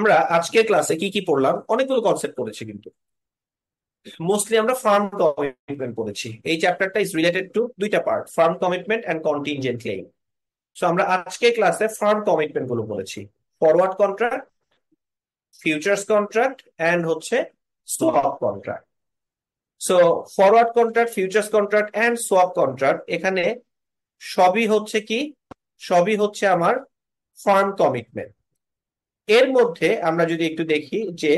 আমরা আজকের ক্লাসে কি কি পড়লাম, অনেকগুলো কনসেপ্ট পড়েছি, কিন্তু মোস্টলি আমরা ফার্ম কমিটমেন্ট পড়েছি। এই চ্যাপ্টারটা ইজ রিলেটেড টু দুইটা part, firm commitment and contingent claim. So আমরা আজকের ক্লাসে ফার্ম কমিটমেন্ট গুলো পড়েছি, forward contract, futures contract and হচ্ছে swap contract. So forward contract, futures contract and swap contract, এখানে সবই হচ্ছে কি, সবই হচ্ছে আমার ফার্ম কমিটমেন্ট। এর মধ্যে আমরা যদি একটু দেখি যে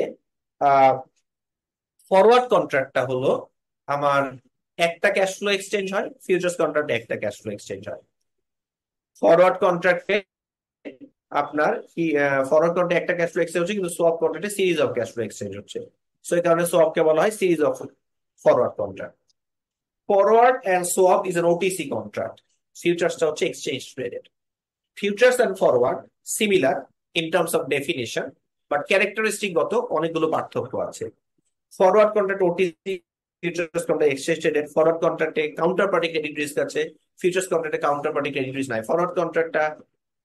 ফরওয়ার্ড কন্ট্রাক্টটা হলো আমার একটা ক্যাশ ফ্লো এক্সচেঞ্জ হয়, ফিউচার্স কন্ট্রাক্টে একটা ক্যাশ ফ্লো এক্সচেঞ্জ হয়। ফরওয়ার্ড কন্ট্রাক্টে আপনার কি, ফরওয়ার্ড কন্ট্রাক্টে একটা ক্যাশ ফ্লো এক্সচেঞ্জ হচ্ছে, কিন্তু সোয়াপ কন্ট্রাক্টে series of cash flow exchange হচ্ছে। সো এই কারণে সোয়াপকে বলা হয় series of forward contract. Forward and swap is an OTC contract, ফিউচার্সটা হচ্ছে exchange traded. Futures and forward similar in terms of definition, but characteristic গত অনেকগুলো পার্থক্য আছে। Forward contract OTC, futures contract exchange traded. Forward কন্ট্রাক্টে counterparty credit risk আছে, futures কন্ট্রাক্টে counterparty credit risk নাই। ফরওয়ার্ড কন্ট্রাক্টটা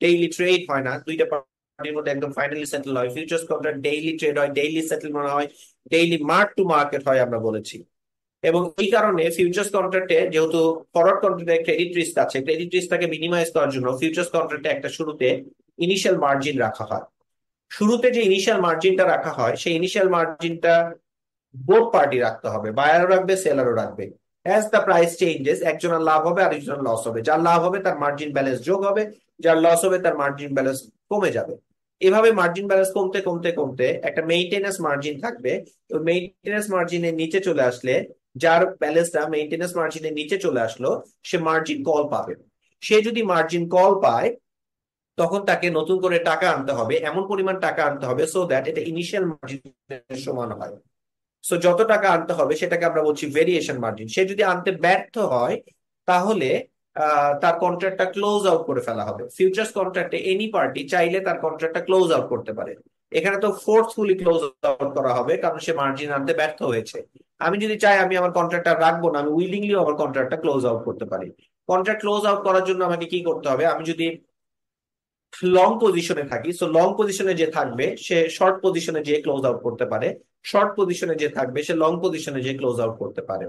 ডেইলি ট্রেড হয় না, দুইটা পার্টির মধ্যে একদম ফাইনালি সেটেল হয়। ফিউচার্স কন্ট্রাক্ট ডেইলি ট্রেড হয়, ডেইলি সেটেলমেন্ট হয়, ডেইলি মার্ক টু মার্কেট হয় আমরা বলেছি। এবং এই কারণে ফিউচার্স কন্ট্রাক্টে যেহেতু ফরওয়ার্ড কন্ট্রাক্টে ক্রেডিট রিস্ক আছে, ক্রেডিট রিস্কটাকে মিনিমাইজ করার জন্য ফিউচার্স কন্ট্রাক্টে একটা শুরুতে ইনিশিয়াল মার্জিন রাখা হয়। শুরুতে যে ইনিশিয়াল মার্জিনটা রাখা হয়, সেই ইনিশিয়াল মার্জিনটা বোথ পার্টি রাখতে হবে, বায়ারও রাখবে সেলারও রাখবে। অ্যাজ দ্য প্রাইস চেঞ্জেস একজনের লাভ হবে আর একজনের লস হবে। যার লাভ হবে তার মার্জিন ব্যালেন্স যোগ হবে, যার লস হবে তার মার্জিন ব্যালেন্স কমে যাবে। এভাবে মার্জিন ব্যালেন্স কমতে কমতে কমতে একটা মেইনটেনেন্স মার্জিন থাকবে। ওই মেইনটেনেন্স মার্জিনের নিচে চলে আসলে, যার ব্যালেন্সটা মেইনটেনেন্স মার্জিনের নিচে চলে আসলো, সে মার্জিন কল পাবে। সে যদি মার্জিন কল পায়, তখন তাকে নতুন করে টাকা আনতে হবে, এমন পরিমাণ টাকা আনতে হবে সো দ্যাট এটা ইনিশিয়াল মার্জিনের সমান হয়। সো যত টাকা আনতে হবে সেটাকে আমরা বলছি ভেরিয়েশন মার্জিন। সে যদি আনতে ব্যর্থ হয়, তাহলে তার কন্ট্রাক্টটা ক্লোজ আউট করে ফেলা হবে। ফিউচার্স কন্ট্রাক্টে এনি পার্টি চাইলে তার কন্ট্রাক্টটা ক্লোজ আউট করতে পারে। এখানে তো ফোর্সফুলি ক্লোজ আউট করা হবে, কারণ সে মার্জিন আনতে ব্যর্থ হয়েছে। আমি যদি চাই আমি আমার কন্ট্রাক্টটা রাখবো না, আমি উইলিংলি আমার কন্ট্রাক্টটা ক্লোজ আউট করতে পারি। কন্ট্রাক্ট ক্লোজ আউট করার জন্য আমাকে কি করতে হবে, আমি যদি লং পজিশনে থাকি, সো লং পজিশনে যে থাকবে সে শর্ট পজিশনে যে ক্লোজ আউট করতে পারে, শর্ট পজিশনে যে থাকবে সে লং পজিশনে যে ক্লোজ আউট করতে পারে।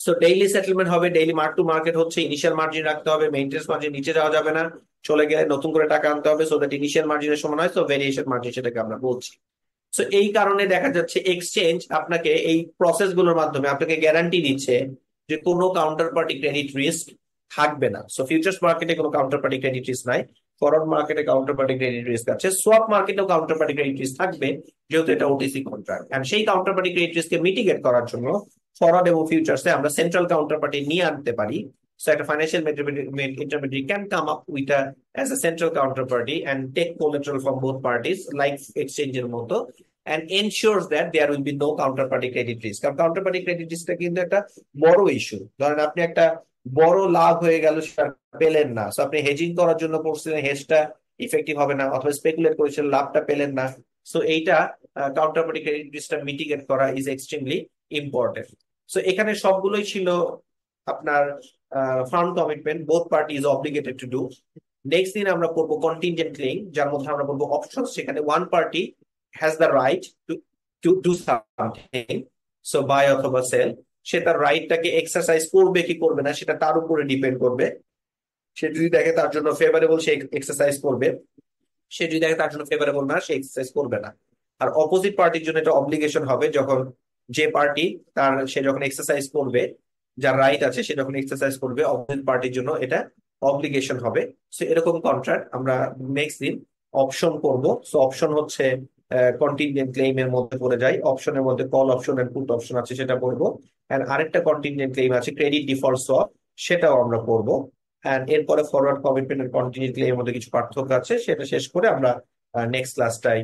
সো ডেইলি সেটেলমেন্ট হবে, ডেইলি মার্ক টু মার্কেট হচ্ছে, ইনিশিয়াল মার্জিন রাখতে হবে, মেইনটেন্স মার্জিন নিচে যাওয়া যাবে না, চলে গেলে নতুন করে টাকা আনতে হবে সো দ্যাট ইনিশিয়াল মার্জিনের সমান হয়। সো ভেরিয়েশন মার্জিন সেটাকে আমরা বলছি। সো এই কারণে দেখা যাচ্ছে এক্সচেঞ্জ আপনাকে এই প্রসেস গুলোর মাধ্যমে আপনাকে গ্যারান্টি দিচ্ছে যে কোনো কাউন্টার পার্টি ক্রেডিট রিস্ক থাকবে না। সো ফিউচার্স মার্কেটে কোনো কাউন্টার পার্টি ক্রেডিট রিস্ক নাই, ফরওয়ার্ড মার্কেটে কাউন্টার পার্টি ক্রেডিট রিস্ক আছে, সোয়াপ মার্কেটেও কাউন্টার পার্টি ক্রেডিট রিস্ক থাকবে, যেহেতু এটা ওটিসি কন্ট্রাক্ট। এন্ড সেই কাউন্টার পার্টি ক্রেডিট রিস্ককে মিটিগেট করার জন্য ফরওয়ার্ড এবং ফিউচার্সে আমরা সেন্ট্রাল কাউন্টার পার্টি নিয়ে আনতে পারি। So a financial intermediary can come up with as a central counterparty and take collateral from both parties like exchange এর মতো, and ensures that there will be no counterparty credit risk. কারণ counterparty credit riskটা কিন্তু একটা বড় issue. ধরেন আপনি একটা বড় লাভ হয়ে গেল, সেটা পেলেন না, সো আপনি হেজিং করার জন্য করছিলেন, হেজটা ইফেক্টিভ হবে না, অথবা স্পেকুলেট করেছিলেন, লাভটা পেলেন না। সো এইটা কাউন্টারপার্টি ক্রেডিট রিস্কটা মিটিগেট করা ইজ এক্সট্রিমলি ইম্পর্টেন্ট। সো এখানে সবগুলোই ছিল আপনার firm commitment, both party is obligated to do. Next দিন আমরা পড়বো কন্টিনজেন্ট ক্লেম, যার মধ্যে আমরা বলবো অপশন। সেখানে one party has the right to do something, so buy অথবা সেল। সে তার রাইটটাকে এক্সারসাইজ করবে কি করবে না সেটা তার উপরে ডিপেন্ড করবে। সে যদি দেখে তার জন্য ফেভারেবল, সে এক্সারসাইজ করবে। সে যদি দেখে তার জন্য ফেভারেবল না, সে এক্সারসাইজ করবে না। আর অপোজিট পার্টির জন্য এটা অব্লিগেশন হবে, যখন যে পার্টি তার, সে যখন এক্সারসাইজ করবে, যার রাইট আছে সে যখন এক্সারসাইজ করবে, অপোজিট পার্টির জন্য এটা অব্লিগেশন হবে। সো এরকম কন্ট্রাক্ট আমরা নেক্সট দিন অপশন করব। সো অপশন হচ্ছে কন্টিনজেন্ট ক্লেম এর মধ্যে পড়ে যায়। অপশনের মধ্যে call option and put option আছে, সেটা পড়বো। এন্ড আরেকটা কন্টিনজেন্ট ক্লেম আছে ক্রেডিট ডিফল্ট সোয়াপ, সেটাও আমরা পড়বো। এন্ড এরপরে forward commitment and contingent claim এর মধ্যে কিছু পার্থক্য আছে, সেটা শেষ করে আমরা নেক্সট ক্লাসটাই